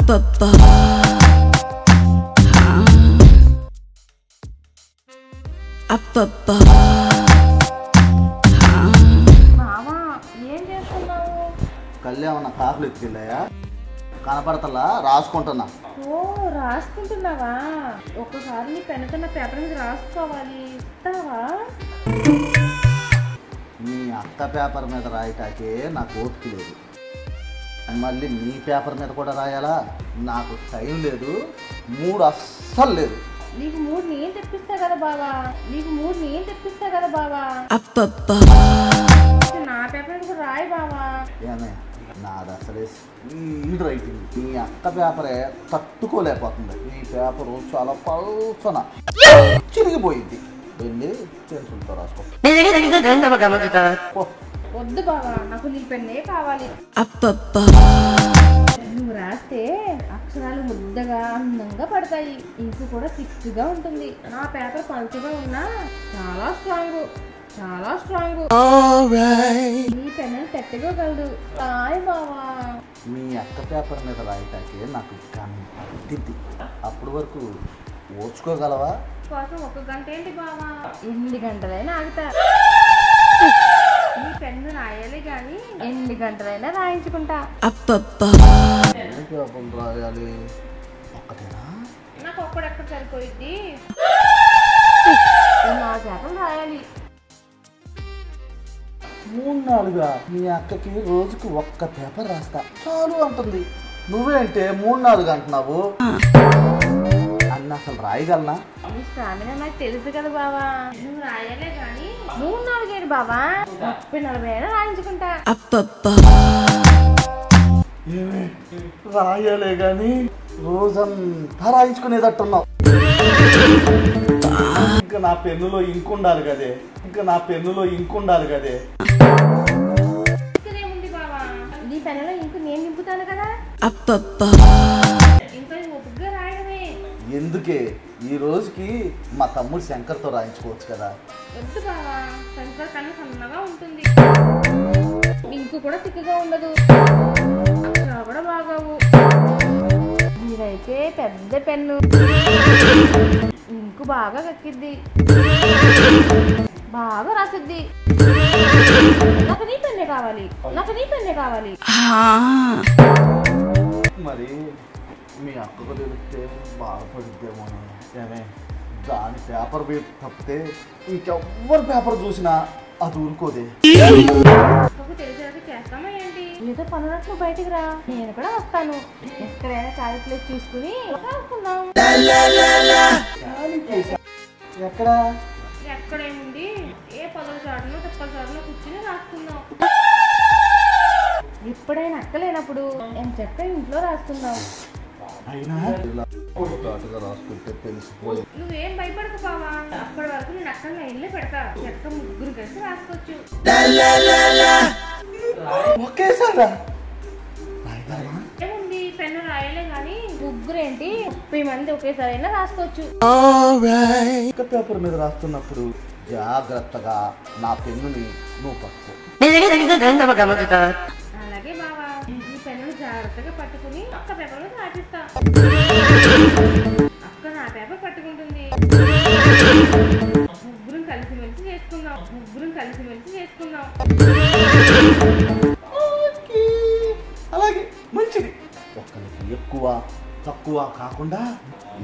అబ్బబ్బా అబ్బబ్బా మామా ఏం చేస్తున్నావు? కళ్ళు ఏమన్నా కాకులు ఎత్తుకెళ్ళాయా? కనపడతలా రాసుకుంటున్నా. ఓ రాసుకుంటున్నావా? ఒక్కసారి నీ పెన్నుతో పేపర్ మీద రాసుకోవాలి, ఇస్తావా? నీ అక్క పేపర్ మీద రాయటాకే నాకు ఓపిక లేదు, మళ్ళీ నీ పేపర్ మీద కూడా రాయాలా? నాకు టైం లేదు, మూడు అస్సలు లేదు. నీకు మూడు నేను తెప్పిస్తా కదా బావా, నీకు మూడు నేను తెప్పిస్తా కదా బావా. అబ్బబ్బా నా పేపర్ మీద రాయి బావా. ఏమే నాది అసలే స్పీడ్ రైటింగ్, నీ అక్క పేపరే తట్టుకోలేకపోతుంది. నీ పేపరు చాలా పల్చన చిరిగిపోయింది. వెళ్ళి పెన్సిల్తో రాసుకో. వద్దు బావా, నాకు నీ పెన్నే కావాలి. అబ్బబ్బా నువ్వు రాస్తే అక్షరాలు ముద్దగా అందంగా పడతాయి, ఇంకు కూడా థిక్గా ఉంటుంది. నా పేపర్ పలుచగా ఉన్నా చాలా స్ట్రాంగ్, చాలా స్ట్రాంగ్. నీ పెన్ను తట్టుకోగలదు. రాయ్ బావా. మీ అక్క పేపర్ మీద రాయటాకే నాకు గంటిద్ది. అప్పటి వరకు ఓర్చుకోగలవా? కోసం ఒక గంట ఏంటి బావా, 8 గంటలైనా ఆగుతా. నీ పెన్ను రాయాలి గాని 8 గంటలైనా రాయించుకుంటా. అబ్బబ్బా ఎన్ని పేపర్లు రాయాలి? ఒక్కటేనా? నాకు ఒక్కడెక్కడ సరిపోయిద్ది, 4 పేపర్లు రాయాలి. 3-4గా? మీ అక్కకి రోజుకి ఒక్క పేపర్ రాస్తా చాలు అంటుంది. నువ్వేంటే 3-4 అంటున్నావు? అన్న అసలు రాయగలనా? నీ స్టామినా నాకు తెలుసు కదా బావా. నువ్వు రాయాలే గాని 3-4 ఏడు బావా, 30-40 అయినా రాయించుకుంటా. అబ్బబ్బా ఏమే రాయాలే గాని రోజంతా రాయించుకునేటట్టున్నావు. ఇంకా నా పెన్నులో ఇంకు ఉండాలి కదే, ఇంకా నా పెన్నులో ఇంకు ఉండాలి కదే. ఇంకేముంది బావా, నీ పెన్నులో ఇంకు నేను నింపుతాను కదా. అబ్బబ్బా ఇంకా ఒప్పుగా రాయడమే. ఎందుకే ఈ రోజుకి మా తమ్ముడు శంకర్తో రాయించుకోవచ్చు కదా. వద్దు బావా, పెన్సిల్ కన్నా సన్నగా ఉంటుంది, ఇంకు కూడా తిక్కుగా ఉండదు, అక్షరాలు కూడా బాగావు. మీరైతే పెద్ద పెన్ను, ఇంకు బాగా కక్కిద్ది, బాగా రాసిద్ది. నాకు నీ పెన్నే కావాలి, నాకు నీ పెన్నే కావాలి. మరి మీ అక్కకు తెలిస్తే బాధపడిద్దేమో. ఏమే దాని పేపర్ మీద తప్పితే ఇంకెవ్వరు పేపర్ చూసినా అది ఊరుకోదే. అక్కకు తెలిసేది చేస్తామా ఏంటి? ఏదో పనున్నట్లు బయటికి రా, నేను కూడా వస్తాను. ఎక్కడైనా ఖాళీ ప్లేస్ చూసుకుని రాసుకుందాం. ఎక్కడ? ఎక్కడేముంది, ఏ 10 చాటునో 30 చాటునో కూర్చుని రాసుకుందాం. ఎప్పుడైనా అక్కలేనప్పుడు నేను చెక్క ఇంట్లో రాసుకుందాం. అయినా చాటుగా రాసుకుంటే తెలిసిపోయి. నువ్వేం భయపడకు బావా, అప్పటి వరకు నేను అక్కడ లైన్లో పెడతా. చెక్క ముగ్గురు కలిసి రాసుకోవచ్చు. ఒకేసారా? ఏముంది, పెన్ను రాయలే గాని ముగ్గురేంటి 30 మంది ఒకేసారైనా రాసుకోవచ్చు. ఒక్క పేపర్ మీద రాస్తున్నప్పుడు జాగ్రత్తగా నా పెన్నుని నువ్వు పట్టుకో. అలాగే బావా, ఈ పెన్నును జాగ్రత్తగా పట్టుకుని ఒక్క పేపర్ మీద రాసిస్తా. అక్క నా పేపర్ పట్టుకుంటుంది. ముగ్గురం కలిసిమెలిసి చేసుకుందాం, ముగ్గురం కలిసిమెలిసి చేసుకుందాం. అలాగే మంచిది. ఒక్కరికి ఎక్కువ తక్కువ కాకుండా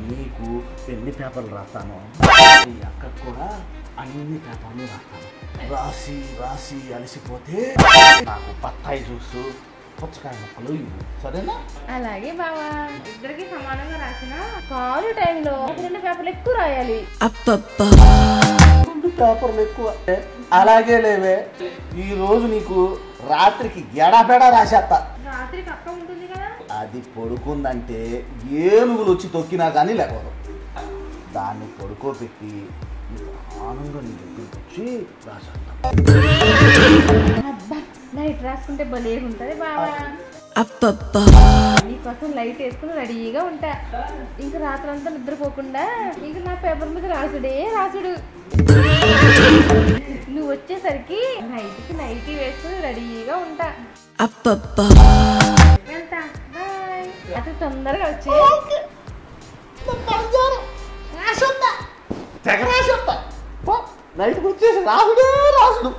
నీకు ఎన్ని పేపర్లు రాస్తాను, నీ అక్కకు కూడా అన్ని పేపర్లు రాస్తాను. రాసి రాసి అలసిపోతే నాకు బత్తాయి జ్యూస్ పుచ్చకాయ ముక్కలు ఇవ్వు, సరేనా? అలాగే బావా, ఇద్దరికి సమానంగా రాసిన కాలు టైంలో 2 పేపర్లు ఎక్కువ రాయాలి. అబ్బబ్బా 2 పేపర్లు ఎక్కువ? అలాగే లేవే, ఈ రోజు నీకు రాత్రికి ఎడాపెడా రాసేస్తా. రాత్రికి అక్క ఉంటుంది కదా. అది పడుకుందంటే ఏనుగులు వచ్చి తొక్కినా కానీ లేకూడదు. దాన్ని పడుకోబెట్టి ఆనందంగా నీ దగ్గరికి వచ్చి రాసేస్తా. అబ్బా, లైట్ రాసుకుంటే భలే ఉంటది బావా. అబ్బబ్బా నీకోసం లైట్ వేసుకుని రెడీగా ఉంటా. ఇంక రాత్రంతా నిద్రపోకుండా ఇంక నా పేపర్ మీద రాసుడే రాసుడు. నువ్వు వచ్చేసరికి నైట్కి నైటీ వేసుకుని రెడీగా ఉంటా. అబ్బబ్బా వెళ్తా, బాయ్. అటు తొందరగా వచ్చి తెగ రాసేస్తా నైట్కి వచ్చేసి రాసుడే రాసుడు